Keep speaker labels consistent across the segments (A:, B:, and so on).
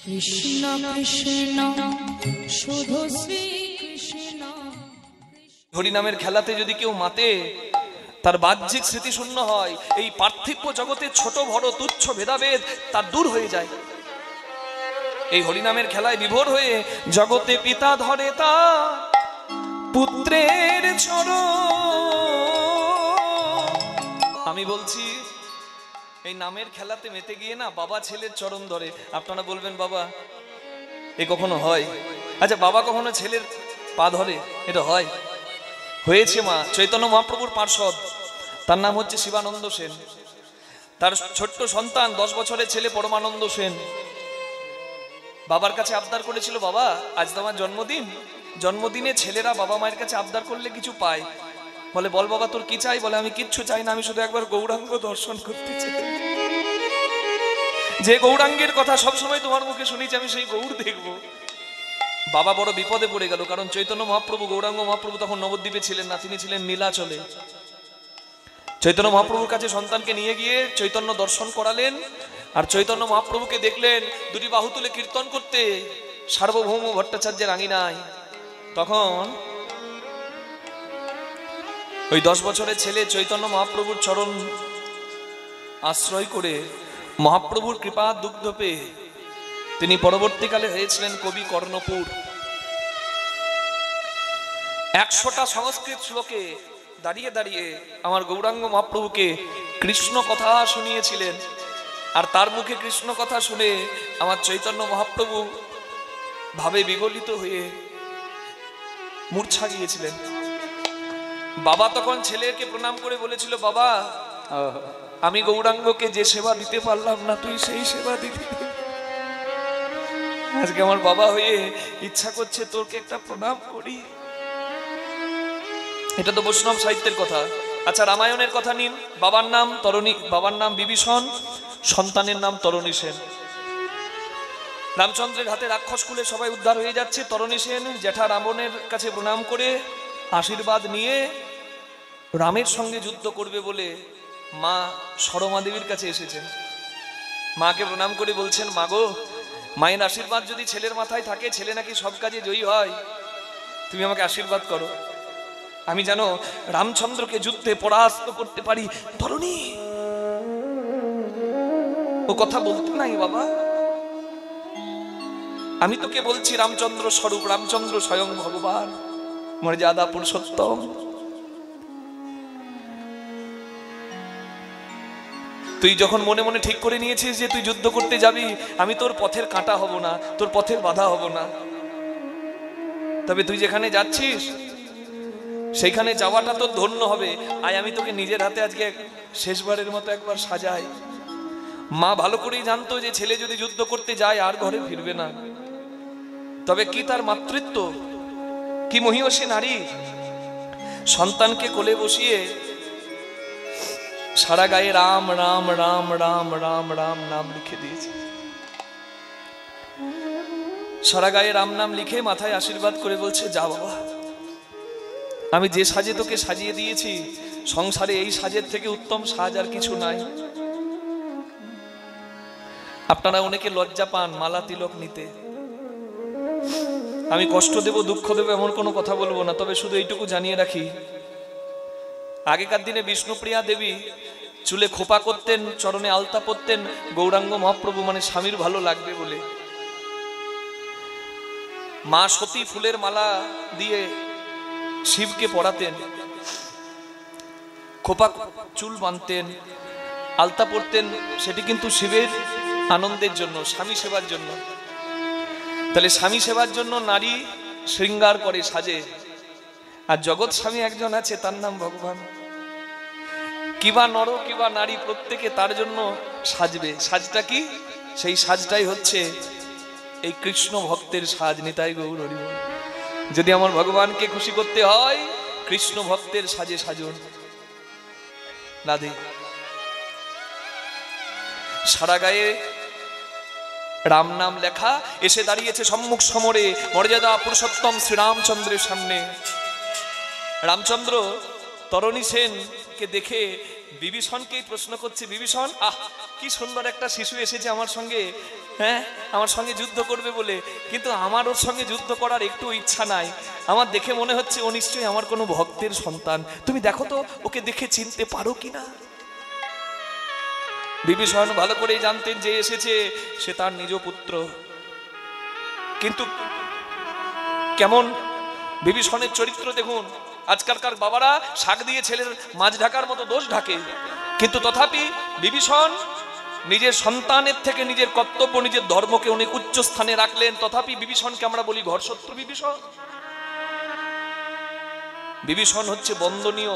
A: কৃষ্ণ কৃষ্ণ শুধু শ্রী কৃষ্ণ।
B: হরিনামের খেলাতে যদি কেউ মাতে, তার বাহ্যিক স্মৃতি শূন্য হয়, এই পার্থিব জগতে ছোট বড় তুচ্ছ ভেদাভেদ তার দূর হয়ে যায়। এই হরিনামের খেলায় বিভোর হয়ে জগতে পিতা ধরে তা পুত্রের চরণ। আমি বলছি এই নামের খেলাতে মেতে গিয়ে না বাবা ছেলের চরণ ধরে। আপনারা বলবেন বাবা এ কখনো হয়? আচ্ছা, বাবা কখনো ছেলের পা ধরে? এটা হয়? হয়েছে। মা চৈতন্য মহাপ্রভুর পার্ষদ, তার নাম হচ্ছে শিবানন্দ সেন। তার ছোট্ট সন্তান 10 বছরের ছেলে পরমানন্দ সেন বাবার কাছে আবদার করেছিল, বাবা আজ তোমার জন্মদিন, জন্মদিনে ছেলেরা বাবা মায়ের কাছে আবদার করলে কিছু পায়। বলে বল বাবা তোর কি চাই? বলে আমি কিচ্ছু চাই না, আমি শুধু একবার গৌরাঙ্গ দর্শন করতে চাই। যে গৌরাঙ্গের কথা সবসময় তোমার মুখে শুনেছি, আমি সেই গৌর দেখব। বাবা বড় বিপদে পড়ে গেল, কারণ চৈতন্য মহাপ্রভু, গৌরাঙ্গ মহাপ্রভু তখন নবদ্বীপে ছিলেন না, তিনি ছিলেন নীলাচলে। চৈতন্য মহাপ্রভুর কাছে সন্তানকে নিয়ে গিয়ে চৈতন্য দর্শন করালেন, আর চৈতন্য মহাপ্রভুকে দেখলেন দুটি বাহু তুলে কীর্তন করতে সার্বভৌম ভট্টাচার্যের আঙিনায়। তখন ওই 10 বছরের ছেলে চৈতন্য মহাপ্রভুর চরণ আশ্রয় করে মহাপ্রভুর কৃপা দুগ্ধ পেয়ে তিনি পরবর্তীকালে হয়েছিলেন কবি কর্ণপুর। 100টা সংস্কৃত শ্লোকে দাঁড়িয়ে দাঁড়িয়ে আমার গৌরাঙ্গ মহাপ্রভুকে কৃষ্ণ কথা শুনিয়েছিলেন। আর তার মুখে কৃষ্ণ কথা শুনে আমার চৈতন্য মহাপ্রভু ভাবে বিগলিত হয়ে মূর্ছা গিয়েছিলেন। বাবা তখন ছেলেকে প্রণাম করে বলেছিল, বাবা আমি গৌরাঙ্গকে যে সেবা দিতে পারলাম না, তুই সেই সেবা দিবি। আজকে আমার বাবা হয়ে ইচ্ছা করছে তোকে একটা প্রণাম করি। এটা তো বৈষ্ণব সাহিত্যের কথা। আচ্ছা, রামায়ণের কথা নিন। বাবার নাম তরণী, বাবার নাম বিভীষণ, সন্তানের নাম তরণী সেন। রামচন্দ্রের হাতে রাক্ষস কুলে সবাই উদ্ধার হয়ে যাচ্ছে। তরণী সেন জ্যাঠা রাবণের কাছে প্রণাম করে আশীর্বাদ নিয়ে রামের সঙ্গে যুদ্ধ করবে বলে মা সরমা দেবীর কাছে এসেছেন। মাকে প্রণাম করে বলছেন, মা গো, মায়ের আশীর্বাদ যদি ছেলের মাথায় থাকে, ছেলে নাকি সব কাজে জয়ী হয়, তুমি আমাকে আশীর্বাদ করো, আমি যেন রামচন্দ্রকে যুদ্ধে পরাস্ত করতে পারি। তরুণী ও কথা বলতে নাই বাবা, আমি তোকে বলছি রামচন্দ্র স্বরূপ, রামচন্দ্র স্বয়ং ভগবান, মর্যাদা পুরুষোত্তম। তুই যখন মনে মনে ঠিক করে নিয়েছিস যে তুই যুদ্ধ করতে যাবি, আমি তোর পথের কাঁটা হব না, তোর পথের বাধা হব না। তবে তুই যেখানে যাচ্ছিস সেইখানে যাওয়াটা তোর ধন্য হবে। আয় আমি তোকে নিজের হাতে আজকে শেষবারের মতো একবার সাজাই। মা ভালো করেই জানতো যে ছেলে যদি যুদ্ধ করতে যায় আর ঘরে ফিরবে না। তবে কি তার মাতৃত্ব, কি মহিয়সী নারী! সন্তানকে কোলে বসিয়ে সারা গায়ে রাম রাম রাম রাম রাম রাম নাম লিখে দিয়েছে। সারা গায়ে রাম নাম লিখে মাথায় আশীর্বাদ করে বলছে, যা বাবা, আমি যে সাজে তোকে সাজিয়ে দিয়েছি, সংসারে এই সাজের থেকে উত্তম সাজ আর কিছু নাই। আপনারা অনেকে লজ্জা পান মালা তিলক নিতে। আমি কষ্ট দেব, দুঃখ দেব এমন কোনো কথা বলবো না। তবে শুধু এইটুকু জানিয়ে রাখি, আগেকার দিনে বিষ্ণুপ্রিয়া দেবী চুলে খোপা করতেন, চরণে আলতা পরতেন গৌরাঙ্গ মহাপ্রভু মানে স্বামীর ভালো লাগবে বলে। মা সতী ফুলের মালা দিয়ে শিবকে পরাতেন, খোপা চুল বাঁধতেন, আলতা পরতেন, সেটি কিন্তু শিবের আনন্দের জন্য, স্বামী সেবার জন্য। তাহলে স্বামী সেবার জন্য নারী শৃঙ্গার করে, সাজে। আর জগৎ স্বামী একজন আছে, তার নাম ভগবান। কিবা নর কিবা নারী, প্রত্যেকে তার জন্য সাজবে। সাজটা কি? সেই সাজটাই হচ্ছে এই কৃষ্ণ ভক্তের সাজ। নিতাই গৌর হরি বল। যদি আমার ভগবানকে খুশি করতে হয়, কৃষ্ণ ভক্তের সাজে সাজুন। রাধে। সারা গায়ে রাম নাম লেখা এসে দাঁড়িয়েছে সম্মুখ সমরে মর্যাদা পুরুষোত্তম শ্রীরামচন্দ্রের সামনে। রামচন্দ্র তরণী সেনকে দেখে বিভীষণকেই প্রশ্ন করছে, বিভীষণ কি সুন্দর একটা শিশু এসেছে আমার সঙ্গে, হ্যাঁ আমার সঙ্গে যুদ্ধ করবে বলে, কিন্তু আমার ওর সঙ্গে যুদ্ধ করার একটু ইচ্ছা নাই। আমার দেখে মনে হচ্ছে ও নিশ্চয়ই আমার কোনো ভক্তের সন্তান, তুমি দেখো তো ওকে দেখে চিনতে পারো কিনা। বিভীষণ ভালো করেই জানতেন যে এসেছে সে তার নিজ পুত্র, কিন্তু কেমন বিভীষণের চরিত্র দেখুন। আজকালকার বাবারা শাক দিয়ে ছেলের মাছ ঢাকার মতো দোষ ঢাকে, কিন্তু তথাপি বিভীষণ নিজের সন্তানের থেকে নিজের কর্তব্য নিজের ধর্মকে অনেক উচ্চ স্থানে রাখলেন। তথাপি বিভীষণকে আমরা বলি ঘরশত্রু বিভীষণ। বিভীষণ হচ্ছে বন্দনীয়।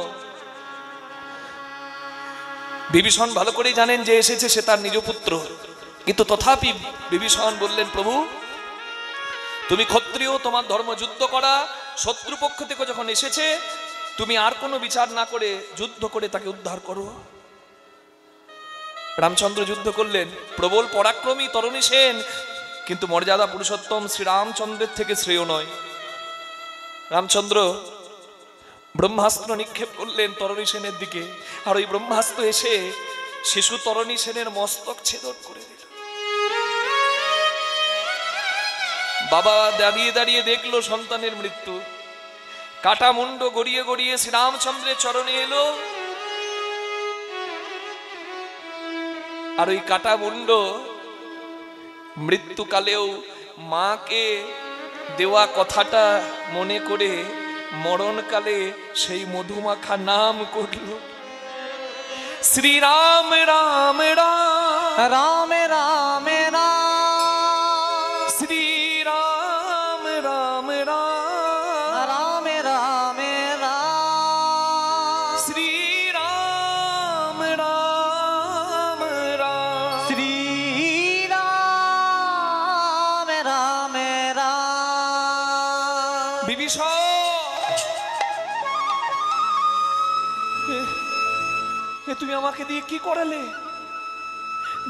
B: বিভীষণ ভালো করেই জানেন যে এসেছে সে তার নিজ পুত্র, কিন্তু তথাপি বিভীষণ বললেন, প্রভু তুমি ক্ষত্রিয়, তোমার ধর্ম যুদ্ধ করা, শত্রুপক্ষ থেকে যখন এসেছে তুমি আর কোনো বিচার না করে যুদ্ধ করে তাকে উদ্ধার করো। রামচন্দ্র যুদ্ধ করলেন, প্রবল পরাক্রমী তরণী সেন, কিন্তু মর্যাদা পুরুষোত্তম শ্রীরামচন্দ্রের থেকে শ্রেয় নয়। রামচন্দ্র ব্রহ্মাস্ত্র নিক্ষেপ করলেন তরণী সেনের দিকে, আর ওই ব্রহ্মাস্ত্র এসে শিশু তরণী সেনের মস্তক ছেদন করে দিল। বাবা দাঁড়িয়ে দাঁড়িয়ে দেখলো সন্তানের মৃত্যু, কাটা মুন্ড গড়িয়ে গড়িয়ে শ্রীরামচন্দ্রের চরণে এলো, আর ওই কাটা মুন্ড মৃত্যুকালেও মাকে দেওয়া কথাটা মনে করে মরণকালে সেই মধুমাখা নাম করল, শ্রীরাম রাম রাম
C: রাম রাম রাম,
B: শ্রীরাম রাম রাম,
C: রাম রাম রাম,
B: শ্রীরাম রাম রাম,
C: শ্রীরাম রাম রাম।
B: বিভীষণ তুমি আমাকে দিয়ে কি করালে?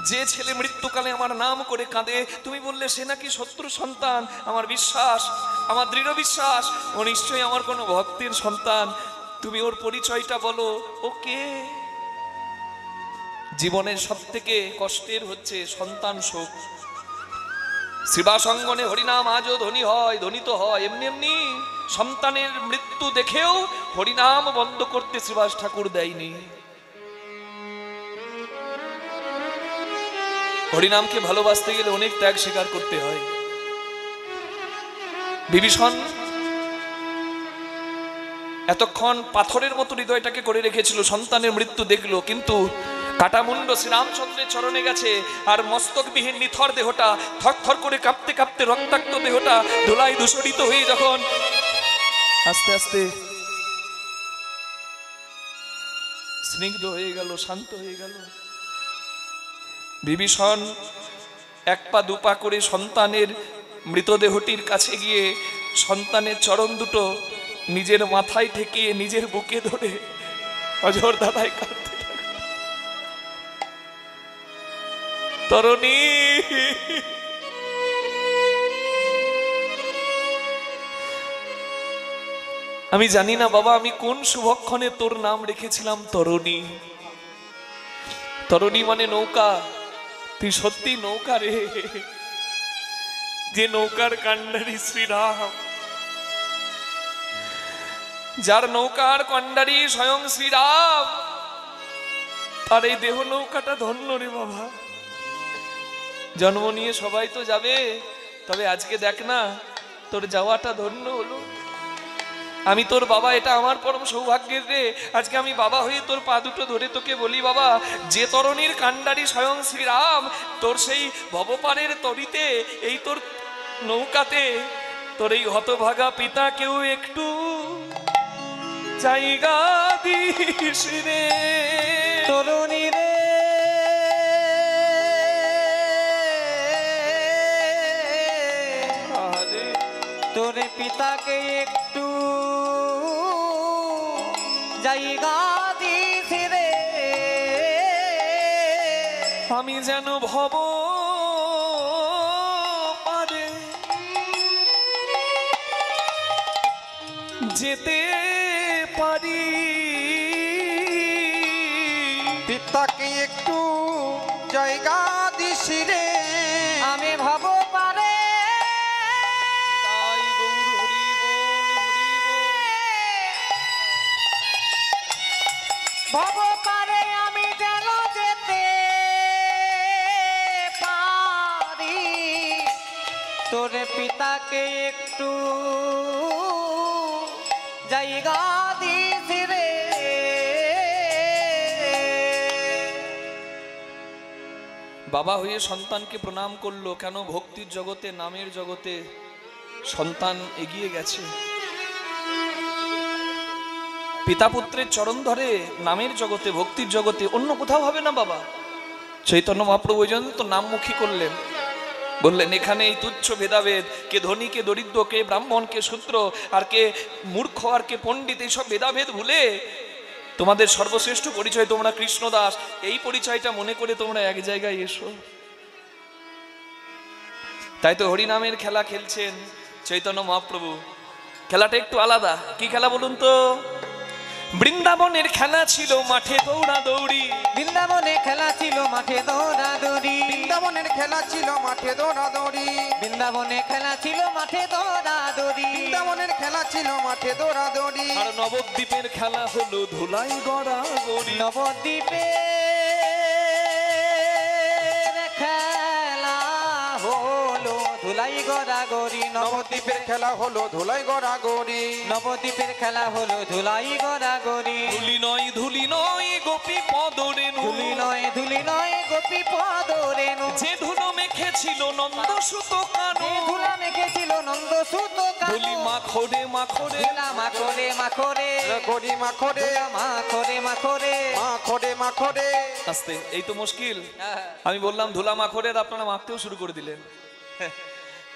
B: যে ছেলে মৃত্যুকালে আমার নাম করে কাঁদে, তুমি বললে সে নাকি শত্রু সন্তান। আমার বিশ্বাস, আমার দৃঢ় বিশ্বাস ও নিশ্চয়ই আমার কোনো ভক্তের সন্তান। তুমি ওর পরিচয়টা বলো, ও কে? জীবনের সব থেকে কষ্টের হচ্ছে সন্তান শোক। শিবাসঙ্গনে হরিনাম আজও ধ্বনি হয়, ধ্বনিত হয়। এমনি এমনি সন্তানের মৃত্যু দেখেও হরিনাম বন্ধ করতে শ্রীবাস ঠাকুর দেয়নি। হরিনামকে ভালোবাসতে গেলে অনেক ত্যাগ স্বীকার করতে হয়। বিভীষণ এতক্ষণ পাথরের মতো হৃদয়টাকে করে রেখেছিল, সন্তানের মৃত্যু দেখলো, কিন্তু কাটামুন্ড শ্রীরামচন্দ্রের চরণে গেছে, আর মস্তকবিহীন নিথর দেহটা থরথর করে কাঁপতে কাঁপতে রক্তাক্ত দেহটা ধুলায় দূষরিত হয়ে যখন আস্তে আস্তে স্নিগ্ধ হয়ে গেল, শান্ত হয়ে গেল, বিভীষণ এক পা দুপা করে সন্তানের মৃতদেহটির কাছে গিয়ে সন্তানের চরণ দুটো নিজের মাথায় ঠেকিয়ে নিজের বুকে ধরে অঝোর ধারায় কাঁদতে লাগল। তরণী, আমি জানি না বাবা আমি কোন শুভক্ষণে তোর নাম রেখেছিলাম তরণী। তরণী মানে নৌকা, তুই সত্যি নৌকা রে, যে নৌকার কান্ডারি শ্রীরাম, যার নৌকার কান্ডারি স্বয়ং শ্রীরাম, তার এই দেহ নৌকাটা ধন্য রে বাবা। জন্ম নিয়ে সবাই তো যাবে, তবে আজকে দেখ না তোর যাওয়াটা ধন্য হলো। আমি তোর বাবা, এটা আমার পরম সৌভাগ্যের রে। আজকে আমি বাবা হয়ে তোর পা দুটো ধরে তোকে বলি, বাবা যে তরণীর কান্ডারি স্বয়ং শ্রীরাম, তোর সেই ভবপারের তরিতে, এই তোর নৌকাতে তোর এই হতভাগা পিতা কেউ একটু জায়গা দিস রে
C: তরুণী রে, তোর পিতাকে একটু জায়গা দিস রে।
B: আমি যেন ভব পারে যেতে পারি,
D: পিতাকে একটু জায়গা দিস রে।
C: আমি ভাব পারে
B: তাই গৌর হরি বল, হরি বল।
C: ভাব পারে আমি যেন যেতে পারি তোর পিতাকে একটু জায়গা দিস রে।
B: বাবা হয়ে সন্তানকে প্রণাম করলো কেন? ভক্তির জগতে, নামের জগতে সন্তান এগিয়ে গেছে। পিতা পুত্রের চরণ ধরে নামের জগতে, ভক্তির জগতে, অন্য কোথাও হবে না বাবা। চৈতন্য মহাপ্রভু ওই জন্য তো নামমুখী করলেন, বললেন এখানে এই তুচ্ছ ভেদাভেদ, কে ধনী কে দরিদ্র, কে ব্রাহ্মণ কে শূদ্র, আর কে মূর্খ আর কে পণ্ডিত, এইসব ভেদাভেদ ভুলে তোমাদের সর্বশ্রেষ্ঠ পরিচয় তোমরা কৃষ্ণদাস, এই পরিচয়টা মনে করে তোমরা এক জায়গায় এসো। তাই তো হরিনামের খেলা খেলছেন চৈতন্য মহাপ্রভু। খেলাটা একটু আলাদা। কি খেলা বলুন তো? বৃন্দাবনের খেলা ছিল মাঠে দৌড়া দৌড়ি।
C: বৃন্দাবনে খেলা ছিল মাঠে দৌড়াদৌড়ি।
D: বৃন্দাবনের খেলা ছিল মাঠে দৌড়াদৌড়ি।
C: বৃন্দাবনে খেলা ছিল মাঠে দৌড়াদৌড়ি।
D: বৃন্দাবনের খেলা ছিল মাঠে দৌড়াদৌড়ি।
B: আর নবদ্বীপের খেলা হলো ধুলাই গড়া গড়ি।
C: নবদ্বীপে খেলা হলো ধুলাই গড়াগড়ি।
D: নবদ্বীপের খেলা হলো ধুলাই গড়াগড়ি।
C: নবদ্বীপের খেলা হলো ধুলাই গড়াগড়ি।
B: ধুলি নয় ধুলি নয় গোপী পদরেণু,
C: ধুলি নয় ধুলি নয় গোপী পদ রেণু।
B: যে ধুলো মেখেছিল নন্দ সুত কানু।
C: যে ধুলা মেখেছিল নন্দ সুত
B: ধুলি মাখরে মাখরে,
C: ধুলা মাখরে মাখরে
D: গড়ি মাখরে
C: ধুলা মাখরে মাখরে।
D: মাখরে মাখরে।
B: আস্তে, এই তো মুশকিল। আমি বললাম ধুলা মাখরের, আপনারা মাখতেও শুরু করে দিলেন।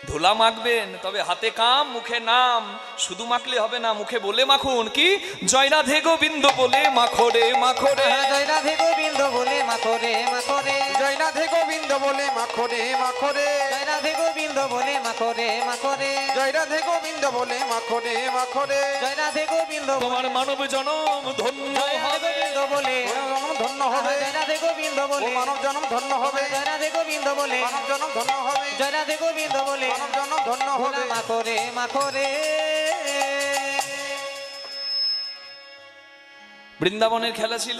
B: ধুলা মাখবেন তবে হাতে কাম মুখে নাম। শুধু মাখলে হবে না, মুখে বলে মাখুন। কি? জয় রাধে গোবিন্দ বলে মাখরে মাখরে।
C: জয় রাধে গোবিন্দ বলে মাখরে মাখরে।
D: জয় রাধে গোবিন্দ বলে মাখরে মাখরে।
C: জয় রাধে গোবিন্দ বলে মাখরে মাখরে।
D: জয় রাধে গোবিন্দ বলে মাখরে মাখরে।
C: জয় রাধে গোবিন্দ
B: তোমার মানব জনম ধন্য হবে।
C: গোবিন্দ বলে
D: জনম ধন্য হবে।
C: জয় রাধে গোবিন্দ
D: ও
C: বলে
D: মানব জনম ধন্য হবে।
C: জয় রাধে গোবিন্দ বলে
D: মানব জনম ধন্য হবে।
C: জয় রাধে গোবিন্দ বলে
D: মানব জনম ধন্য হবে।
C: মাখরে মাখরে।
B: বৃন্দাবনের খেলা ছিল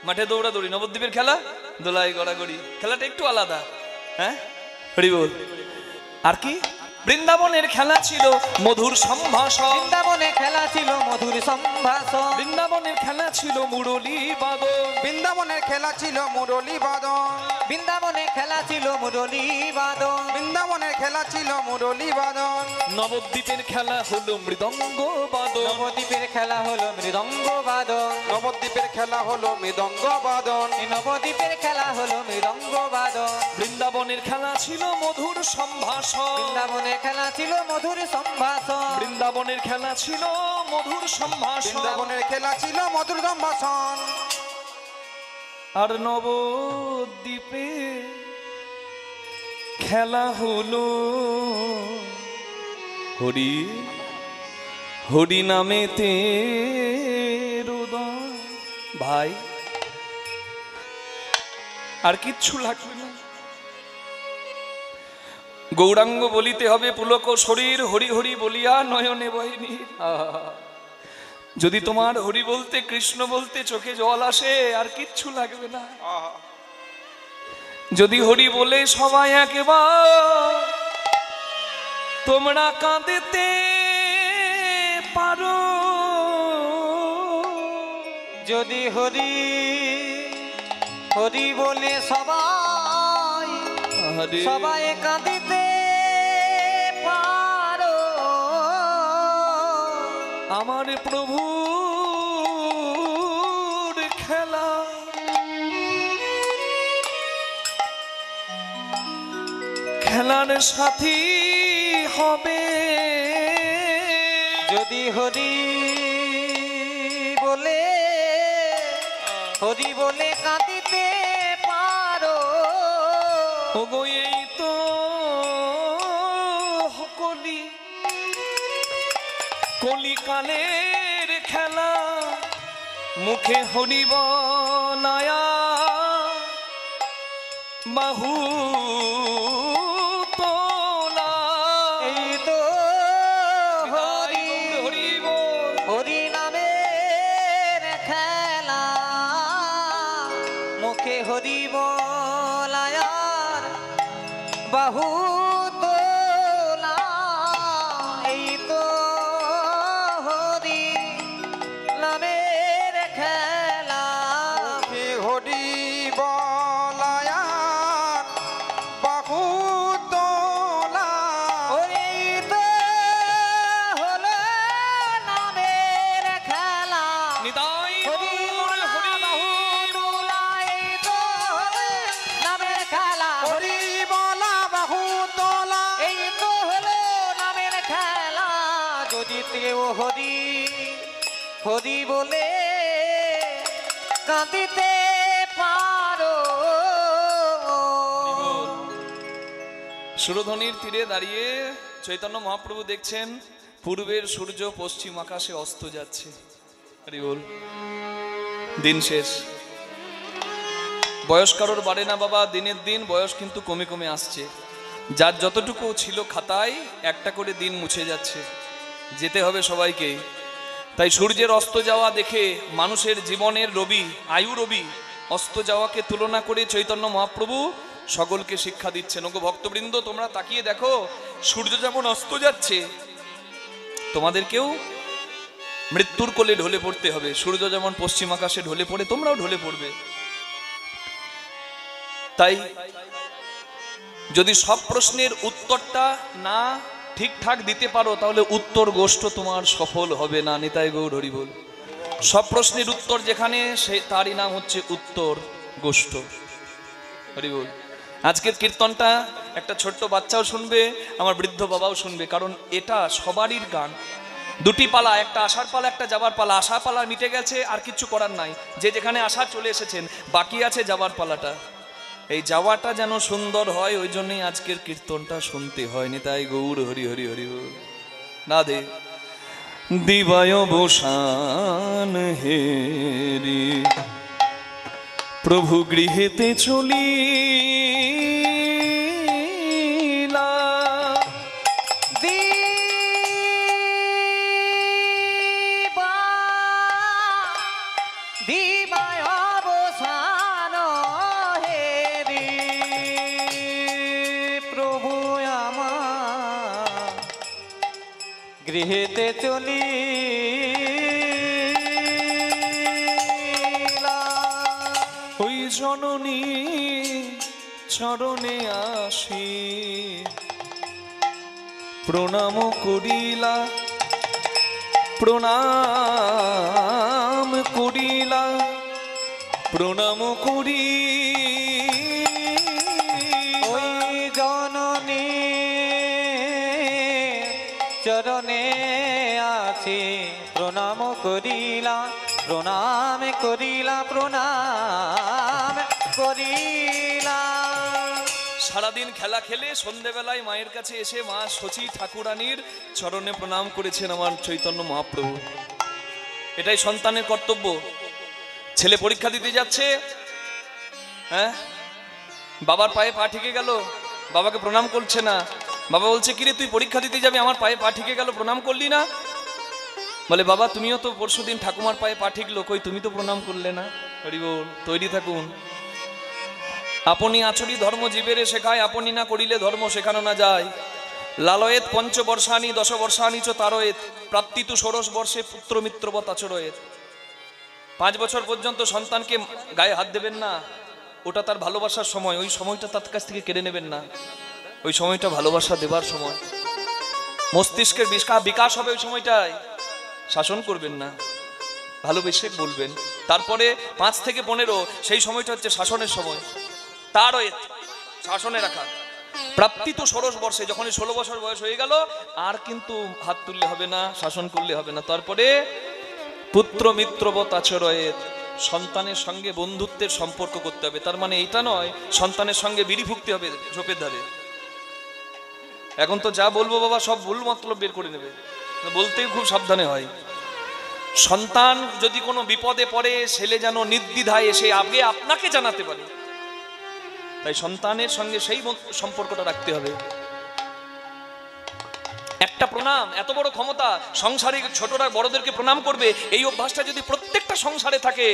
B: মাঠে দৌড়াদৌড়ি, নবদ্বীপের খেলা দোলাই গড়াগড়ি। খেলাটা একটু আলাদা। হ্যাঁ, হরি বল। আর কি? বৃন্দাবনের খেলা ছিল মধুর সম্ভাষণ।
C: বৃন্দাবনে খেলা ছিল মধুর সম্ভাষণ।
B: বৃন্দাবনের খেলা ছিল মুরলী বাদন।
D: বৃন্দাবনের খেলা ছিল মুরলী বাদন।
C: বৃন্দাবনে খেলা ছিল মুরলী বাদন।
D: বৃন্দাবনের খেলা ছিল মুরলী বাদন।
B: নবদ্বীপের খেলা হলো মৃদঙ্গ বাদন।
C: নবদ্বীপের খেলা হলো মৃদঙ্গ বাদন।
D: নবদ্বীপের খেলা হলো মৃদঙ্গ বাদন।
C: নবদ্বীপের খেলা হলো মৃদঙ্গ বাদন।
B: বৃন্দাবনের খেলা ছিল মধুর সম্ভাষণ।
C: বৃন্দাবনের খেলা ছিল মধুর সম্ভাষণ।
B: বৃন্দাবনের খেলা ছিল মধুর সম্ভাষণ।
D: বৃন্দাবনের খেলা ছিল মধুর সম্ভাষণ।
B: আর নবদ্বীপে খেলা হলো হরি হরি নামেতে রোদন। ভাই আর কিচ্ছু লাগবে না, গৌরাঙ্গ বলিতে হবে পুলক শরীর, হরি হরি বলিয়া নয়নে বহিনী। যদি তোমার হরি বলতে, কৃষ্ণ বলতে চোখে জল আসে, আর কিচ্ছু লাগবে না। যদি হরি বলে সবাই একবার তোমরা কাঁদতে পারো।
C: যদি হরি হরি বলে সবাই সবাই কাঁদিতে পারো।
B: আমার প্রভুর খেলা খেলার সাথী হবে।
C: যদি হরি বলে কাঁদিতে পারো।
B: ওগো এই তো কলিকালের খেলা, মুখে হরি বলায়া বাহু তোলা।
C: এই তো
B: হরি হরি বল।
C: হরি নামের খেলা, মুখে হরি বলায়ার বাহু তোলা। এই তো হরি নামের খেলা,
D: হে হরি বলায়ান বাহু তোলা।
C: ওই তো হলো নামের খেলা।
B: নিতাই
C: হরি
B: গৌর হরি
C: বাহু তোলা, এই তো হলো নামের খেলা।
D: হরি বলা বাহু তোলা।
C: এই তো হলো নামের খেলা। যদি কেউ হরি হরি বলে কাঁদিতে পারো,
B: সুরধ্বনির তীরে দাঁড়িয়ে চৈতন্য মহাপ্রভু দেখছেন পূর্বের সূর্য পশ্চিম আকাশে অস্ত যাচ্ছে। হরি বল। দিন শেষ, বয়স কারোর বাড়ে না বাবা, দিনের দিন বয়স কিন্তু কমে কমে আসছে। যার যতটুকু ছিল খাতায় একটা করে দিন মুছে যাচ্ছে, যেতে হবে সবাইকে। তাই সূর্যের অস্ত যাওয়া দেখে মানুষের জীবনের রবি, আয়ু রবি অস্ত যাওয়াকে তুলনা করে চৈতন্য মহাপ্রভু সকলকে শিক্ষা দিচ্ছেন। ওগো ভক্তবৃন্দ, তোমরা তাকিয়ে দেখো, সূর্য যেমন অস্ত যাচ্ছে, তোমাদেরকেও মৃত্যুর কোলে ঢলে পড়তে হবে। সূর্য যেমন পশ্চিম আকাশে ঢলে পড়ে, তোমরাও ঢলে পড়বে। তাই যদি সব প্রশ্নের উত্তরটা না ঠিকঠাক দিতে পারো, তাহলে উত্তর গোষ্ঠ তোমার সফল হবে না। নিতাই গৌর হরি বল। সব প্রশ্নের উত্তর যেখানে, সে তারই নাম হচ্ছে উত্তর গোষ্ঠ। হরি বল। আজকের কীর্তনটা একটা ছোট্ট বাচ্চাও শুনবে, আমার বৃদ্ধ বাবাও শুনবে, কারণ এটা সবারই গান। দুটি পালা, একটা আসার পালা, একটা যাবার পালা। আসার পালা মিটে গেছে, আর কিছু করার নাই। যে যেখানে আসা চলে এসেছেন, বাকি আছে যাবার পালাটা। এই যাওয়াটা যেন সুন্দর হয়, ওই জন্যই আজকের কীর্তনটা শুনতে হয়। নিতাই গৌর হরি হরি হরি বল। না দে দিবায় বসান হেরি প্রভু গৃহেতে চলিলা।
C: দিবা দিবায় অবসান হেরি প্রভু আমার গৃহেতে চলিলা।
B: ওই জননী চরণে আসি প্রণাম করিলা, প্রণাম করিলা, প্রণাম করি।
C: ওই জননী চরণে আছি প্রণাম করিলা, প্রণাম করিলা, প্রণাম করিলা।
B: সারাদিন খেলা খেলে সন্ধেবেলায় মায়ের কাছে এসে মা শচী ঠাকুরানীর চরণে প্রণাম করেছেন আমার চৈতন্য মহাপ্রভু। এটাই সন্তানের কর্তব্য। ছেলে পরীক্ষা দিতে যাচ্ছে, হ্যাঁ, বাবার পায়ে পা ঠেকে গেল, বাবাকে প্রণাম করছে না। বাবা বলছে, কিরে তুই পরীক্ষা দিতে যাবি, আমার পায়ে পা ঠেকে গেল, প্রণাম করলি না? বলে, বাবা তুমিও তো পরশুদিন ঠাকুমার পায়ে পা ঠিকলো, কই তুমি তো প্রণাম করলে না। হরি বল। তৈরি থাকুন। আপনি আচরি ধর্ম জীবেরে শেখায়, আপনি না করিলে ধর্ম শেখানো না যায়। লালয়েত পঞ্চবর্ষানি দশবর্ষানি চ তারয়েত প্রাপ্তিতু ষোড়শ বর্ষে পুত্র মিত্রবৎ আচরয়েত। 5 বছর পর্যন্ত সন্তানকে গায়ে হাত দেবেন না, ওটা তার ভালোবাসার সময়। ওই সময়টা তার কাছ থেকে কেড়ে নেবেন না, ওই সময়টা ভালোবাসা দেবার সময়। মস্তিষ্কের বিকাশ হবে ওই সময়টায়। শাসন করবেন না, ভালোবেসে বলবেন। তারপরে 5 থেকে 15 সেই সময়টা হচ্ছে শাসনের সময়। তার শাসনে রাখা। প্রাপ্তি তো ষোড়শ বর্ষে, যখন 16 বছর বয়স হয়ে গেল, আর কিন্তু হাত তুললে হবে না, শাসন করলে হবে না। তারপরে পুত্র মিত্রবৎ আচরয়েত, সন্তানের সঙ্গে বন্ধুত্বের সম্পর্ক করতে হবে। তার মানে এইটা নয় সন্তানের সঙ্গে বিড়ি ফুঁকতে হবে ঝোপের ধারে। এখন তো যা বলবো বাবা সব ভুল মতলব বের করে নেবে, বলতেই খুব সাবধানে হয়। সন্তান যদি কোনো বিপদে পড়ে, ছেলে যেন নির্দ্বিধায় এসে আগে আপনাকে জানাতে পারে। তাই সন্তানের সঙ্গে সেই সম্পর্কটা রাখতে হবে। একটা প্রণাম, এত বড় ক্ষমতা, সংসারে ছোটরা বড়দেরকে প্রণাম করবে, এই অভ্যাসটা যদি প্রত্যেকটা সংসারে থাকে,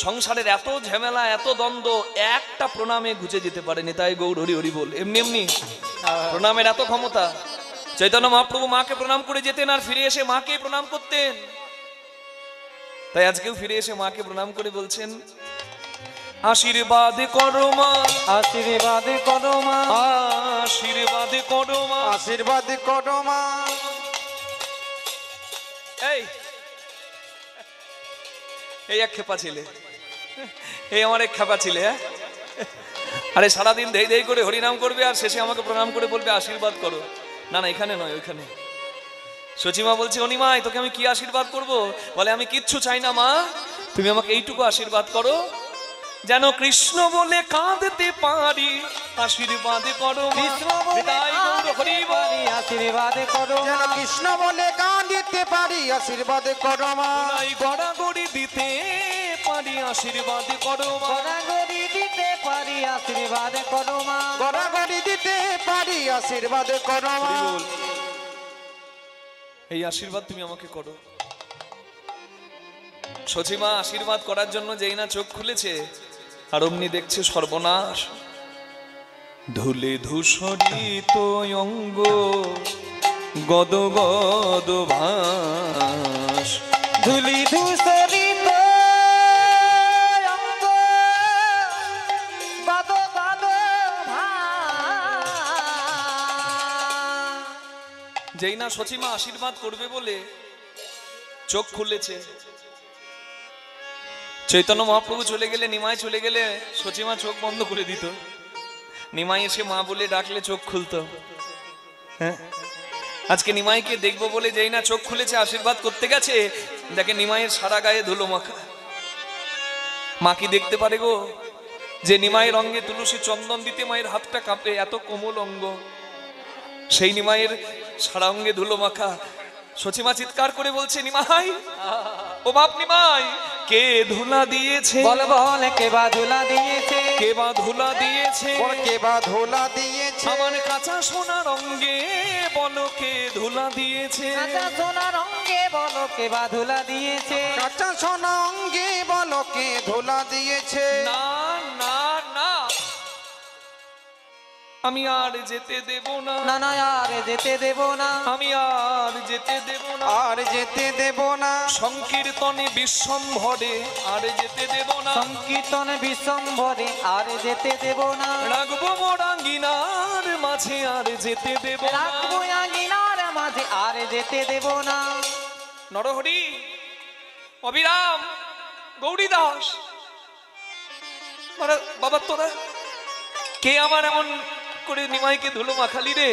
B: সংসারের এত ঝামেলা এত দ্বন্দ্ব একটা প্রণামে ঘুচে যেতে পারে। নিতাই গৌর হরি হরি বল। এমনি এমনি প্রণামের এত ক্ষমতা। চৈতন্য মহাপ্রভু মাকে প্রণাম করে যেতেন আর ফিরে এসে মাকে প্রণাম করতেন। তাই আজকেও ফিরে এসে মাকে প্রণাম করে বলছেন, আশীর্বাদ করো মা,
C: আশীর্বাদ করো মা,
B: আশীর্বাদ করো মা,
D: আশীর্বাদ করো মা।
B: এই এই এক খেপা ছেলে, এই আমার এক খেপা ছেলে। হ্যাঁ, আরে সারাদিন ধেই ধেই করে হরিনাম করবে আর শেষে আমাকে প্রণাম করে বলবে আশীর্বাদ করো। না না, এখানে নয়, ওইখানে। সচিমা বলছে, অনিমাই তোকে আমি কি আশীর্বাদ করব? বলে, আমি কিচ্ছু চাই না মা, তুমি আমাকে এইটুকু আশীর্বাদ করো, যেন কৃষ্ণ বলে কাঁদতে পারি, আশীর্বাদ করো মা।
C: কৃষ্ণ বলে
B: নিতাই গৌর হরি বল।
C: পারি, আশীর্বাদ করো মা।
D: যেন কৃষ্ণ বলে গান দিতে পারি, আশীর্বাদ করো মা।
B: ধুলাই গড়াগড়ি দিতে পারি, আশীর্বাদ করো মা।
C: গড়াগড়ি দিতে পারি, আশীর্বাদ করো মা।
D: গড়াগড়ি দিতে পারি, আশীর্বাদ করো মা।
B: হরি বল। এই আশীর্বাদ তুমি আমাকে করো। সচিমা আশীর্বাদ করার জন্য যেই না চোখ খুলেছে, আর অমনি দেখছে সর্বনাশ। ধুলে ধূসরিত অঙ্গ, গদ গদ ভাস,
C: ধুলি ধূসরিত অঙ্গ, গদ গদ ভাস।
B: যেই না সচিমা আশীর্বাদ করবে বলে চোখ খুলেছে, চৈতন্য মহাপ্রভু চলে গেলে, নিমাই চলে গেলে সচিমা চোখ বন্ধ করে দিত। নিমাই এসে মা বলে ডাকলে চোখ খুলতো। হ্যাঁ, আজকে নিমাইকে দেখবো বলে যেই না চোখ খুলেছে, আশীর্বাদ করতে গেছে, দেখে নিমাইয়ের সারা গায়ে ধুলো মাখা। মা কি দেখতে পারে গো যে নিমাইয়ের অঙ্গে তুলসী চন্দন দিতে মায়ের হাতটা কাঁপে, এত কোমল অঙ্গ, সেই নিমাইয়ের সারা অঙ্গে ধুলো মাখা। সচিমা চিৎকার করে বলছে, নিমাই, ও বাপ নিমাই, কে ধুলা দিয়েছে?
C: বল বল কে বা ধুলা দিয়েছে?
B: কে বা ধুলা দিয়েছে?
D: বল কে বা ধুলা দিয়েছে?
B: আমার কাঁচা সোনার অঙ্গে বলো কে ধুলা দিয়েছে?
C: কাঁচা সোনার অঙ্গে বলো কে বা ধুলা দিয়েছে?
D: কাঁচা সোনা অঙ্গে বলো কে ধুলা দিয়েছে?
B: না না না, আমি আর যেতে দেব না,
C: না না আর যেতে দেব না,
B: আমি আর যেতে দেব না,
D: আর যেতে দেব না।
B: সংকীর্তনে বিশ্বম্ভরে আর যেতে দেব না,
C: সংকীর্তন বিশ্বম্ভরে আর যেতে দেব না,
B: রাখবো মোরাঙ্গিনার মাঝে আর যেতে দেব না।
C: রাখবো আঙিনার মাঝে আর যেতে দেব না।
B: নরহরি, অবিরাম, গৌরী দাস, বাবা তোরা কে আমার এমন করে নিমাইকে ধুলো মাখালি রে?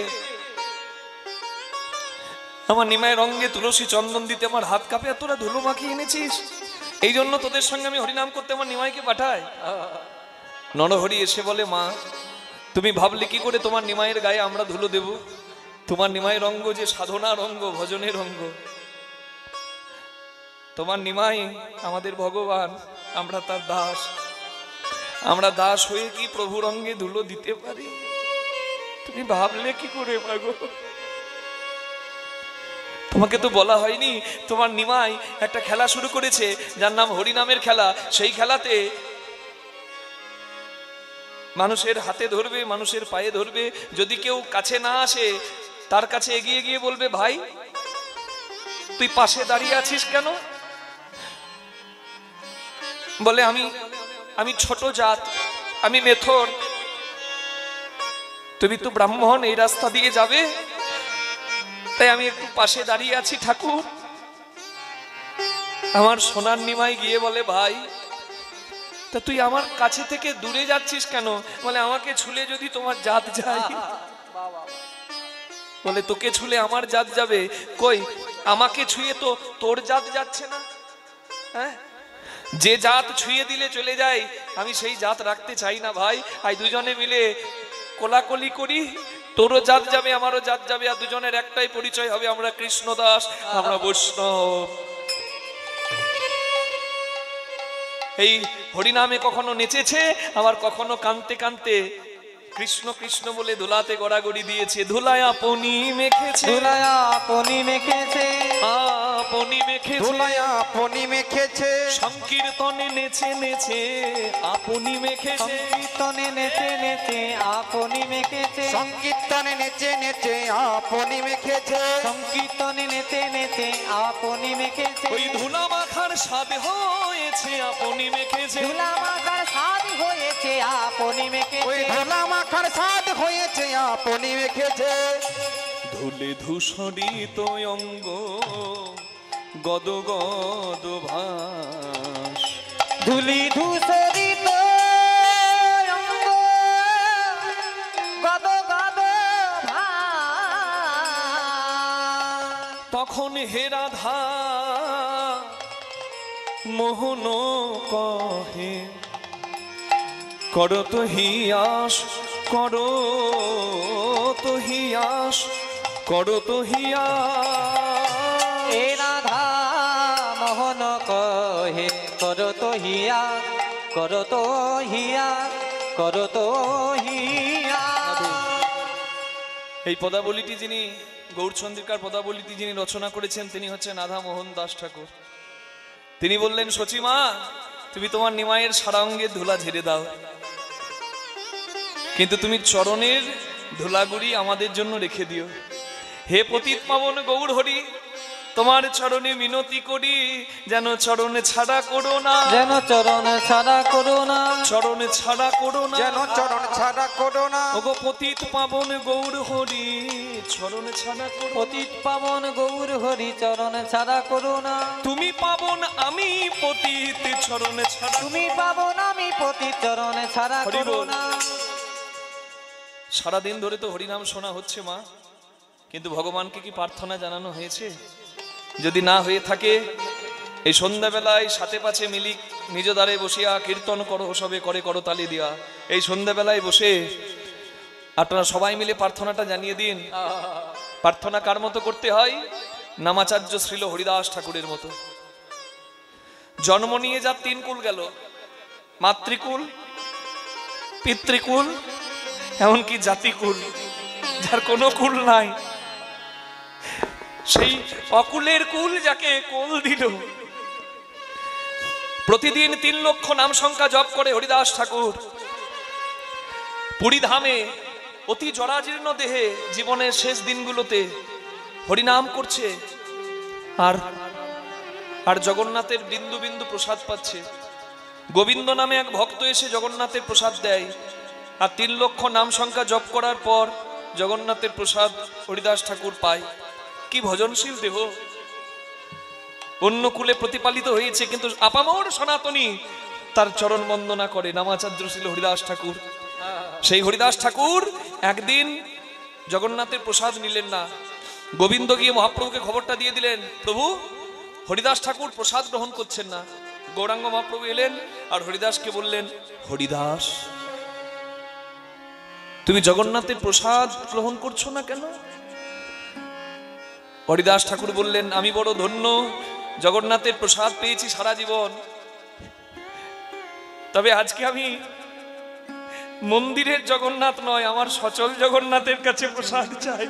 B: আমার নিমাইয়ের রঙে তুলসী চন্দন দিতে আমার হাত কাঁপে, আর তোরা ধুলো মাখিয়ে এনেছিস। এই জন্য তোদের সঙ্গে আমি হরিনাম করতে আমার নিমাইকে পাঠাই। নরহরি এসে বলে, মা তুমি ভাবলে কি করে তোমার নিমাইয়ের গায়ে আমরা ধুলো দেব? তোমার নিমাইয়ের অঙ্গ যে সাধনার অঙ্গ, ভজনের অঙ্গ। তোমার নিমাই আমাদের ভগবান, আমরা তার দাস। আমরা দাস হয়ে কি প্রভুর অঙ্গে ধুলো দিতে পারি? তুমি ভাবলে কি করে মাগো? তোমাকে তো বলা হয়নি তোমার নিমাই একটা খেলা শুরু করেছে যার নাম হরিনামের খেলা। সেই খেলাতে মানুষের হাতে ধরবে, মানুষের পায়ে ধরবে, যদি কেউ কাছে না আসে তার কাছে এগিয়ে গিয়ে বলবে, ভাই তুই পাশে দাঁড়িয়ে আছিস কেন? বলে, আমি ছোট জাত, আমি মেথর, তুমি তো ব্রাহ্মণ, এই রাস্তা দিয়ে যাবে, তাই আমি একটু পাশে দাঁড়িয়ে আছি ঠাকুর। আমার সোনার নিমাই গিয়ে বলে, ভাই তা তুই আমার কাছে থেকে দূরে যাচ্ছিস কেন? বলে, আমাকে ছুলে যদি তোমার জাত যায়। বলে, তোকে ছুলে আমার জাত যাবে? কই, আমাকে ছুঁয়ে তো তোর জাত যাচ্ছে না। হ্যাঁ, যে জাত ছুঁয়ে দিলে চলে যায়, আমি সেই জাত রাখতে চাই না ভাই। আই দুজনে মিলে কোলাকলি করি, তোরও জাত যাবে, আমারও জাত যাবে, আর দুজনের একটাই পরিচয় হবে, আমরা কৃষ্ণদাস, আমরা বৈষ্ণব। এই হরিনামে কখনো নেচেছে, আবার কখনো কানতে কানতে কৃষ্ণ কৃষ্ণ বলে ধুলাতে গড়াগড়ি দিয়েছে, ধুলায় আপনি মেখেছে,
C: ধুলায় আপনি মেখেছে,
B: আপনি মেখেছে,
D: ধুলায় আপনি মেখেছে,
B: সংকীর্তনে নেচে নেচে আপনি মেখেছে,
C: সংকীর্তনে নেচে নেচে আপনি মেখেছে,
D: সংকীর্তনে নেচে নেচে আপনি মেখেছে,
C: সংকীর্তনে নেচে নেচে আপনি মেখেছে,
B: ওই ধুলা মাখার স্বাদ হয়েছে আপনি মেখেছে,
C: ধুলা মাখার স্বাদ হয়েছে আপনি
D: ওই
C: মেখেছে,
D: ধুলা মাখার স্বাদ হয়েছে আপনি মেখেছে,
B: ধুলে ধূসরিত অঙ্গ গদ গদ ভাস,
C: ধুলি ধূসরিত অঙ্গ গদ গদ ভাস।
B: তখন হে রাধা মোহন কহে করো তো হিয়াস, করো তো হিয়াস, করো তো হিয়াস,
C: এ রাধা মোহন কহে করো তো হিয়া, করো তো হিয়া, করো তো হিয়া।
B: এই পদাবলীটি যিনি গৌরচন্দ্রিকার পদাবলীটি যিনি রচনা করেছেন তিনি হচ্ছেন রাধা মোহন দাস ঠাকুর। তিনি বললেন, সচিমা তুমি তোমার নিমাইয়ের সারা অঙ্গের ধুলা ঝেড়ে দাও, কিন্তু তুমি চরণের ধুলাগুড়ি আমাদের জন্য রেখে দিও। হে পতিত পাবন গৌর হরি, তোমার চরণে মিনতি করি, যেন চরণে ছাড়া করো না,
C: যেন চরণ ছাড়া করো না,
B: চরণে ছাড়া করো না,
D: যেন চরণ ছাড়া করো না,
B: ওগো পতিত পাবন গৌর হরি চরণে ছাড়া করো,
C: পতিত পাবন গৌর হরি চরণ ছাড়া করো না,
B: তুমি পাবন আমি পতিত চরণে ছাড়া,
C: তুমি পাবন আমি পতিত চরণ ছাড়া
B: হরি
C: করো
B: বল।
C: না।
B: সারাদিন ধরে তো হরিনাম শোনা হচ্ছে মা, কিন্তু ভগবানকে কি প্রার্থনা জানানো হয়েছে? যদি না হয়ে থাকে, এই সন্ধ্যাবেলায় সাথে পাছে মিলি নিজ দ্বারে বসিয়া কীর্তন করো, সবে করে করো তালি দিয়া। এই সন্ধ্যাবেলায় বসে আপনারা সবাই মিলে প্রার্থনাটা জানিয়ে দিন। প্রার্থনা কার মতো করতে হয়? নামাচার্য শ্রীল হরিদাস ঠাকুরের মতো। জন্ম নিয়ে যার তিন কুল গেল, মাতৃকুল, পিতৃকুল, এমনকি জাতিকুল, যার কোনো কুল নাই, সেই অকুলের কুল যাকে কোল দিল। প্রতিদিন 3 লক্ষ নাম সংখ্যা জপ করে হরিদাস ঠাকুর পুরী ধামে অতি জরাজীর্ণ দেহে জীবনের শেষ দিনগুলোতে হরিনাম করছে, আর আর জগন্নাথের বিন্দু বিন্দু প্রসাদ পাচ্ছে। গোবিন্দ নামে এক ভক্ত এসে জগন্নাথের প্রসাদ দেয়, আর 3 লক্ষ নাম সংখ্যা জপ করার পর জগন্নাথের প্রসাদ হরিদাস ঠাকুর পায়। কি ভজনশীল দেহ, অন্য কুলে প্রতিপালিত হয়েছে, কিন্তু আপামর সনাতনী তার চরণ বন্দনা করে। নামাচার্য ছিল হরিদাস ঠাকুর। সেই হরিদাস ঠাকুর একদিন জগন্নাথের প্রসাদ নিলেন না। গোবিন্দ গিয়ে মহাপ্রভুকে খবরটা দিয়ে দিলেন, প্রভু হরিদাস ঠাকুর প্রসাদ গ্রহণ করছেন না। গৌরাঙ্গ মহাপ্রভু এলেন আর হরিদাসকে বললেন, হরিদাস তুমি জগন্নাথের প্রসাদ গ্রহণ করছো না কেন? হরিদাস ঠাকুর বললেন, আমি বড় ধন্য, জগন্নাথের প্রসাদ পেয়েছি সারা জীবন, তবে আজকে আমি মন্দিরের জগন্নাথ নয়, আমার সচল জগন্নাথের কাছে প্রসাদ চাই।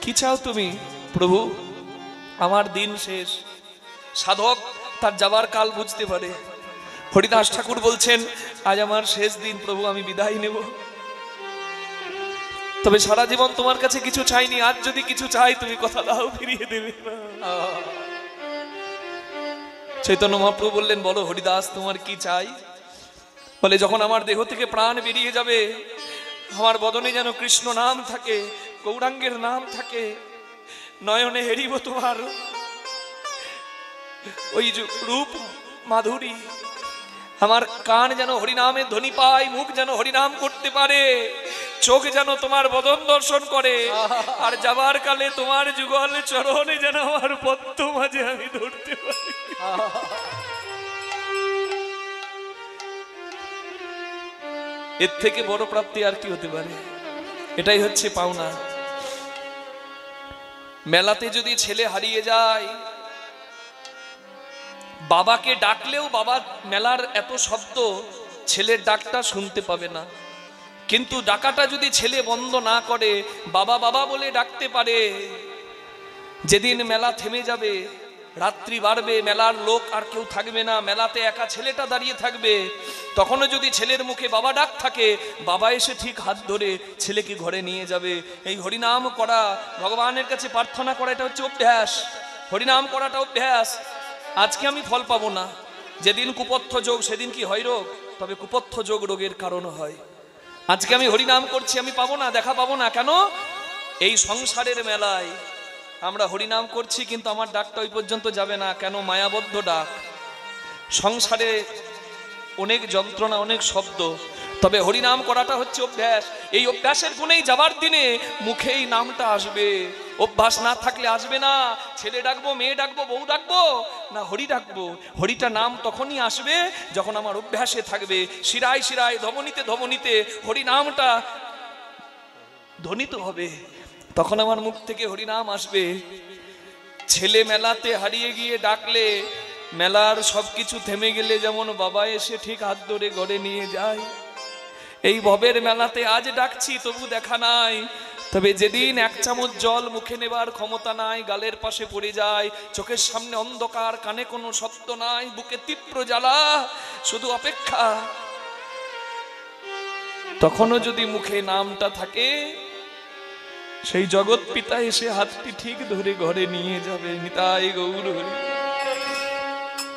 B: কি চাও তুমি? প্রভু আমার দিন শেষ। সাধক তার যাবার কাল বুঝতে পারে। হরিদাস ঠাকুর বলছেন, আজ আমার শেষ দিন প্রভু, আমি বিদায় নেব, তবে সারা জীবন তোমার কাছে কিছু চাইনি, আজ যদি কিছু চাই তুমি কথা দাও, ফিরিয়ে দেবে। চৈতন্য মহাপ্রভু বললেন, বলো হরিদাস তোমার কি চাই? বলে, যখন আমার দেহ থেকে প্রাণ বেরিয়ে যাবে, আমার বদনে যেন কৃষ্ণ নাম থাকে, গৌরাঙ্গের নাম থাকে, নয়নে হেরিব তোমার ওই রূপ মাধুরী, আমার কান যেন হরিনামের ধ্বনি পায়, মুখ যেন হরিনাম করতে পারে, চোখ যেন তোমার বদন দর্শন করে, আর যাবার কালে তোমার যুগল চরণে যেন আমার পদ্ম মাঝে আমি ধরতে পারি। এর থেকে বড় প্রাপ্তি আর কি হতে পারে? এটাই হচ্ছে পাওনা। মেলাতে যদি ছেলে হারিয়ে যায়, বাবাকে ডাকলেও বাবা, মেলার এত শব্দ ছেলের ডাকটা শুনতে পাবে না। কিন্তু ডাকাটা যদি ছেলে বন্ধ না করে, বাবা বাবা বলে ডাকতে পারে, যেদিন মেলা থেমে যাবে, রাত্রি বাড়বে, মেলার লোক আর কেউ থাকবে না, মেলাতে একা ছেলেটা দাঁড়িয়ে থাকবে, তখনও যদি ছেলের মুখে বাবা ডাক থাকে, বাবা এসে ঠিক হাত ধরে ছেলেকে ঘরে নিয়ে যাবে। এই হরিনাম করা, ভগবানের কাছে প্রার্থনা করা, এটা হচ্ছে অভ্যাস। হরিনাম করাটা অভ্যাস। আজকে আমি ফল পাবো না, যেদিন কুপথ্য যোগ সেদিন কি হয় রোগ, তবে কুপথ্য যোগ রোগের কারণ হয়। আজকে আমি হরিনাম করছি, আমি পাবো না, দেখা পাবো না, কেন? এই সংসারের মেলায় আমরা হরিনাম করছি, কিন্তু আমার ডাকটা ওই পর্যন্ত যাবে না, কেন? মায়াবদ্ধ ডাক। সংসারে অনেক যন্ত্রণা, অনেক শব্দ, তবে হরিনাম করাটা হচ্ছে অভ্যাস। এই অভ্যাসের গুণেই যাবার দিনে মুখেই নামটা আসবে। অভ্যাস না থাকলে আসবে না। ছেলে ডাকবো, মেয়ে ডাকবো, বউ ডাকবো, না হরি ডাকবো, হরিটা নাম তখনই আসবে যখন আমার অভ্যাসে থাকবে। শিরায় শিরায়, ধমনীতে ধমনীতে হরিনামটা ধ্বনিত হবে, তখন আমার মুখ থেকে হরিনাম আসবে। ছেলে মেলাতে হারিয়ে গিয়ে ডাকলে, মেলার সবকিছু থেমে গেলে যেমন বাবা এসে ঠিক হাত ধরে ঘরে নিয়ে যায়, এই ভবের মেলাতে আজ ডাকছি তবু দেখা নাই। তবে যেদিন এক চামচ জল মুখে নেবার ক্ষমতা নাই, গালের পাশে পড়ে যায়, চোখের সামনে অন্ধকার, কানে কোনো শব্দ নাই, বুকে তীব্র জ্বালা, শুধু অপেক্ষা, তখনও যদি মুখে নামটা থাকে, সেই জগৎ পিতা এসে হাতটি ঠিক ধরে ঘরে নিয়ে যাবে। নিতাই গৌর হরি।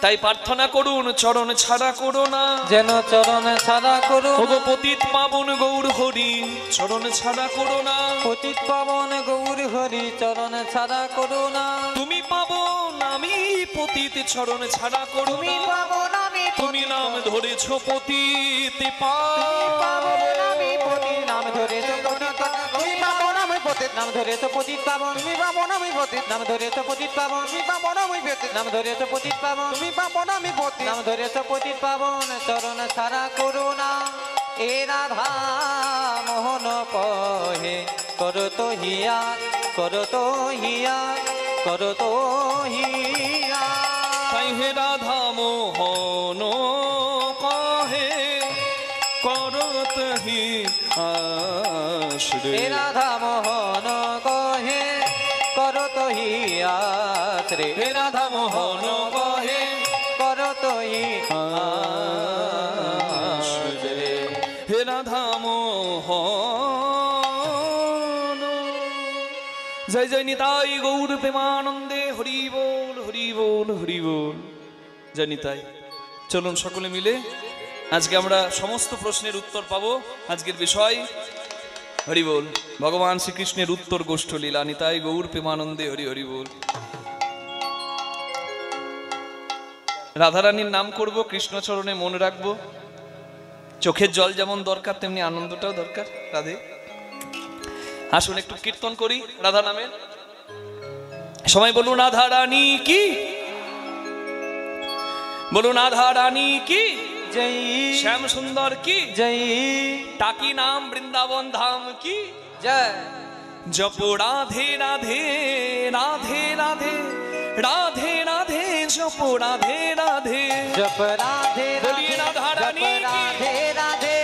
B: তাই প্রার্থনা করুন, চরণ ছাড়া করো না,
C: যেন চরণ ছাড়া করো না।
B: ওগো পতিত পাবন গৌর হরি, চরণ ছাড়া করো না।
C: পতিত পাবন গৌর হরি, চরণ ছাড়া করো না।
B: তুমি পাবন, আমি পতিত, চরণ ছাড়া করো
C: তুমি
B: না।
C: পাবন, আমি
B: তুমি নাম ধরেছো পতিত
C: পাবন, আমি পতিত নাম ধরেছো পতিত।
D: তুমি পাবন আমি পতিত,
C: নাম ধরেছো পতিত পাবন।
D: তুমি পাবন আমি পতিত,
C: নাম ধরেছো পতিত পাবন।
D: তুমি পাবন আমি পতিত,
C: নাম ধরেছো পতিত পাবন।
D: তুমি পাবন আমি পতিত।
C: নাম ধরেছো পতিত পাবন, চরণ ছাড়া করো না। এ রাধা মোহন কহে, করো তো হিয়া, করো তো হিয়া, করো তো হিয়া।
B: তাই হে রাধা মোহন কহে, করত হি আশ্রে।
C: এ রাধা মোহন কহে, করো তো হিয়া রে।
B: হে রাধা মোহন কহে,
C: করো তো হিয়া
B: আশ্রে। হে রাধা মোহন। জয় জয় নিতাই গৌর প্রেমানন্দে, হরি বল, হরি বল, হরি বল। জয় নিতাই। চলুন সকলে মিলে আজকে আমরা সমস্ত প্রশ্নের উত্তর পাবো। আজকের বিষয় হরি বল, ভগবান শ্রীকৃষ্ণের উত্তর গোষ্ঠ লীলা। নিতাই গৌর প্রেমানন্দে, হরি হরি বল। রাধারানীর নাম করব, কৃষ্ণচরণে মন রাখবো। চোখের জল যেমন দরকার, তেমনি আনন্দটাও দরকার। রাধে, আসুন একটু কীর্তন করি রাধা নামের। সবাই বলুন রাধা রানী কি, বলুন রাধা রানী কি,
C: জয়
B: শ্যাম সুন্দর কি,
C: জয়
B: টাকি নাম বৃন্দাবন ধাম কি,
C: জয়।
B: জপ রাধে রাধে, রাধে রাধে, রাধে রাধে, জপ রাধে রাধে,
C: জপ রাধে
B: বলিয়ে রাধা রানী কি।
C: রাধে রাধে,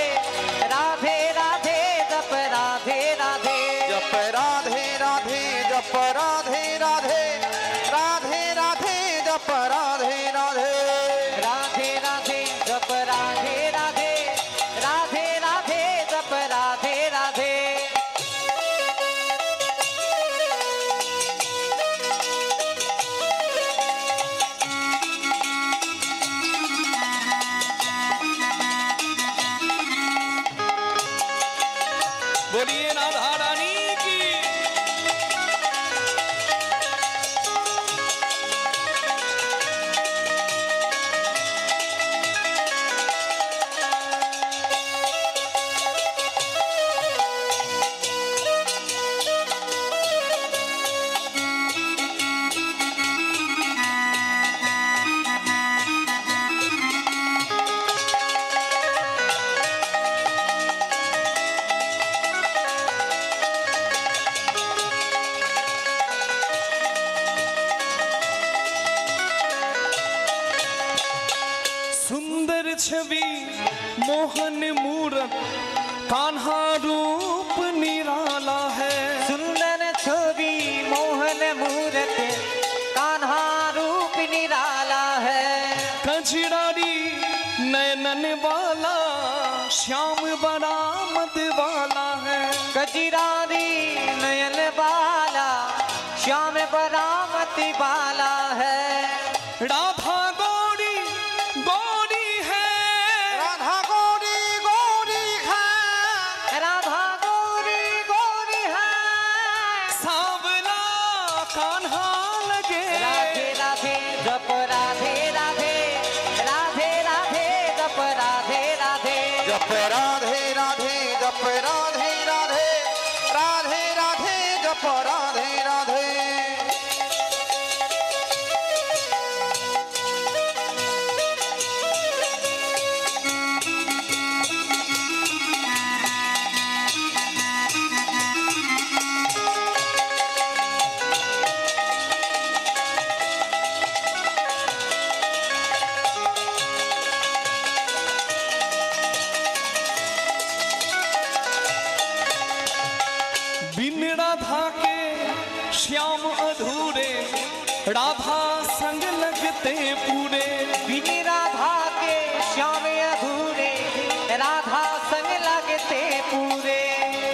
C: রাধে রাধে, জপ রাধে রাধে,
D: জপ রাধে রাধে, জপ রাধে রাধে, রাধে রাধে, জপ রাধে রাধে,
C: রাধে রাধে, জপ রাধে রাধে, রাধে রাধে, জপ রাধে রাধে।
B: বলিয়ে রাধা রানী কি। सुंदर छवि मोहन मूरत कान्हा रूप निराला है।
C: सुंदर छवि मोहन मूरत कान्हा रूप निराला है।
B: कजरारी नैनन वाला श्याम बरामद वाला है।
C: कजरारी नयन वाला श्याम बरामत वाला है।
B: राधा गौरी गौरी है।
D: राधा गौरी गौरी है।
C: राधा गौरी गौरी है।
B: सांवला कान्हा लगे।
C: राधे राधे जप राधे राधे राधे राधे जप राधे राधे
D: जप राधे राधे जप राधे राधे राधे राधे जप राधे राधे।
B: बिन राधा के श्याम अधूरे, राधा संग लगते पूरे।
C: बिन राधा के श्याम अधूरे राधा संग लगते पूरे।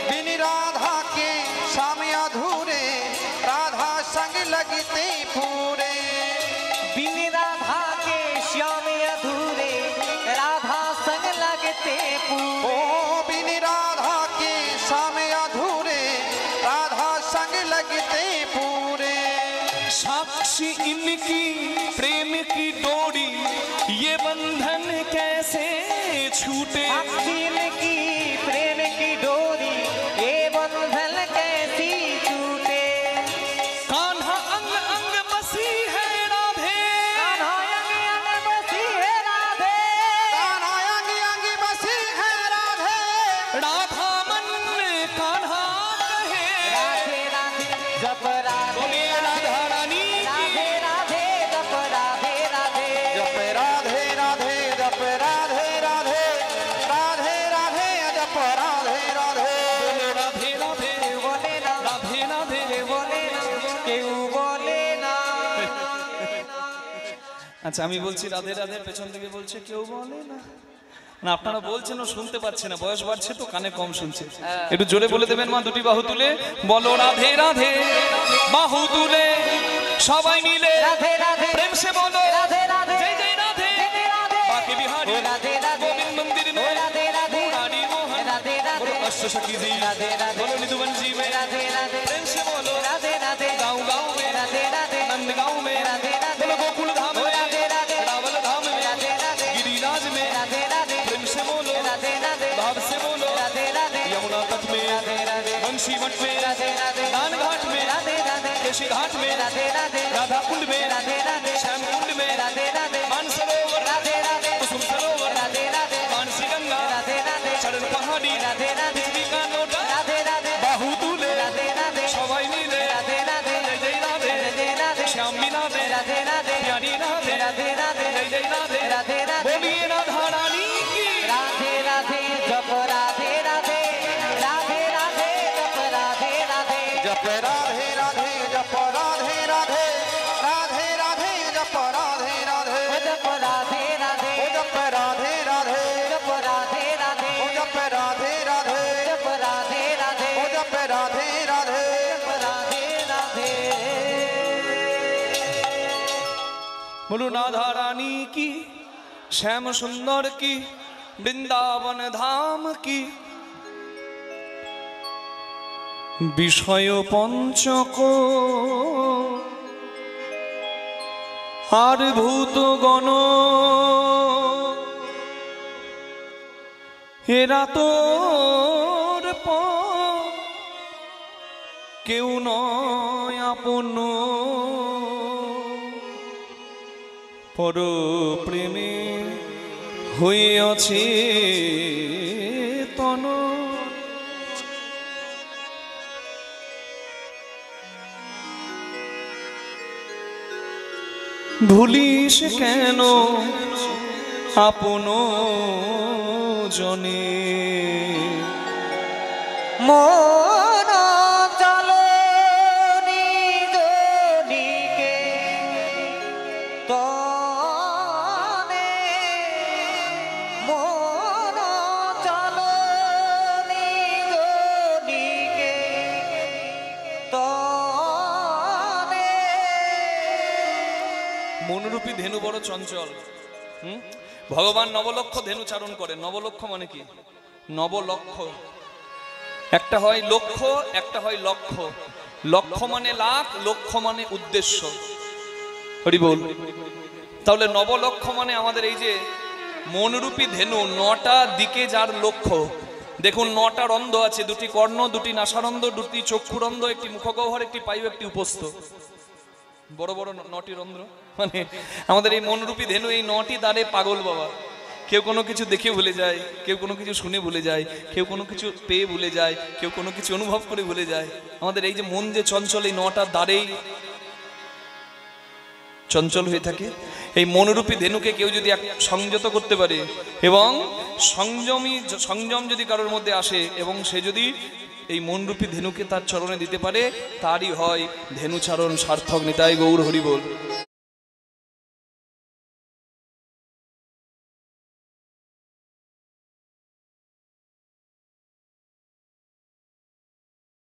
D: बिन राधा के श्याम अधूरे राधा संग लगते पूरे।
C: बिन राधा के श्याम अधूरे राधा संग लगते पूरे।
D: ओ बिन राधा के श्याम अधूरे राधा संग लगते पूरे।
B: साक्षी इनकी प्रेम की डोरी, ये बंधन कैसे छूटे।
C: साक्षी की प्रेम की डोरी ये बंधन कैसी छूटे।
B: कान्हा अंग अंग बसी है राधे।
C: कान्हा अंग अंग बसी है राधे।
D: कान्हा अंग अंग बसी है राधे।
B: राधा मन कान्हा कहे।
C: राधे राधे जप राधे
B: बोलिए राधा रानी
C: राधे राधे जप राधे राधे
D: जप राधे राधे जप राधे राधे राधे राधे जप राधे राधे।
B: राधे राधे
C: बोले ना
B: राधे राधे
C: बोले ना केहू बोले ना।
B: আচ্ছা আমি বলছি রাধে রাধে, পেছন থেকে বলছে কেউ বলে না। না আপনারা বলছেন ও শুনতে পাচ্ছে না, বয়স বাড়ছে তো কানে কম শুনছে। একটু জোরে বলে দেবেন মা, দুটি বাহু তুলে বলো রাধে রাধে। বাহু তুলে সবাই মিলে
C: রাধে রাধে
B: প্রেম সে বলো
C: রাধে রাধে
B: জয় জয় রাধে।
C: রাধে রাধে
B: बाके बिहारी
C: राधे राधे
B: गोविंद मंदिर में
C: राधे राधे
B: मुरारी मोहन
C: राधे राधे
B: बोलो अष्ट सखी जी
C: राधे राधे
B: बोलो निधुवन जी में
C: राधे राधे
B: प्रेम से बोलो
C: राधे राधे
B: गाँव गाँव में
C: राधे राधे
B: नंद गाँव में
C: राधे राधे
B: बोलो गोकुल धाम में
C: राधे राधे
B: रावल धाम में
C: राधे राधे
B: गिरिराज में
C: राधे राधे
B: प्रेम से बोलो
C: राधे राधे
B: भाव से बोलो
C: राधे राधे
B: यमुना तट में
C: राधे राधे
B: बंशी मठ में
C: राधे राधे
B: दान घाट में
C: राधे राधे
B: केशी घाट में
C: राधे राधे
B: राधा कुंड में
C: राधे राधे
B: श्याम कुंड में
C: राधे राधे
B: मानसरोवर
C: राधे राधे
B: कुसुम सरोवर
C: राधे राधे
B: मानसी गंगा
C: राधे राधे
B: चरण पहाड़ी
C: राधे राधे
B: बिजली का लोटा
C: राधे राधे
B: बाहु तुले
C: राधे राधे
B: सवाई नीले
C: राधे राधे
B: जय जय राधे
C: राधे राधे
B: श्याम भी राधे
C: राधे राधे
B: प्यारी राधे
C: राधे राधे
B: जय जय राधे
C: राधे राधे
B: बोलिए राधा रानी की
C: राधे राधे जप राधे राधे राधे राधे जप राधे राधे
D: जप राधे राधे जप राधे राधे राधे राधे जप राधे राधे।
C: ओ जप राधे राधे
D: ओ जप राधे राधे
C: जप राधे राधे
D: ओ जप राधे राधे
C: जप राधे राधे
D: ओ जप राधे राधे।
C: जप राधे राधे।
B: बोलो राधा रानी की, श्याम सुंदर की, वृंदावन धाम की। বিষয় পঞ্চক আর ভূতগণ এরা তোর কেউ নয় আপন পর প্রেমে হইয়াছে তন। ভুলিস কেন আপন জনে।
C: মন চলো নিজ দিকে তনে, মন চলো নিজ দিকে তনে।
B: মনরূপী ধেনু বড় চঞ্চল। ভগবান নবলক্ষ ধেনু চারণ করেন। নবলক্ষ মানে কি? নবলক্ষ, একটা হয় লক্ষ্য, একটা হয় লক্ষ্য। লক্ষ্য মানে লাখ, লক্ষ্য মানে উদ্দেশ্য। হরি বল। তাহলে নবলক্ষ মানে আমাদের এই যে মনরূপী ধেনু, 9টা দিকে যার লক্ষ্য। দেখুন 9টা রন্ধ্র আছে, 2টি কর্ণ, 2টি নাসারন্ধ্র, 2টি চক্ষুরন্ধ্র, একটি মুখগহ্বর, একটি পাইপ, একটি উপস্থ। বড় বড় 9টি রন্ধ্র। মানে আমাদের এই মনরূপী ধেনু এই 9টি দ্বারে পাগল বাবা। কেউ কোনো কিছু দেখে ভুলে যায়, কেউ কোনো কিছু শুনে ভুলে যায়, কেউ কোনো কিছু পেয়ে ভুলে যায়, কেউ কোনো কিছু অনুভব করে ভুলে যায়। আমাদের এই যে মন যে চঞ্চল, এই 9টা দ্বারেই চঞ্চল হয়ে থাকে। এই মনরূপী ধেনুকে কেউ যদি সংযত করতে পারে এবং সংযম যদি কারোর মধ্যে আসে এবং সে যদি এই মনরূপী ধেনুকে তার চরণে দিতে পারে, তারই হয় ধেনুচারণ সার্থক। নিতাই গৌর হরি বল।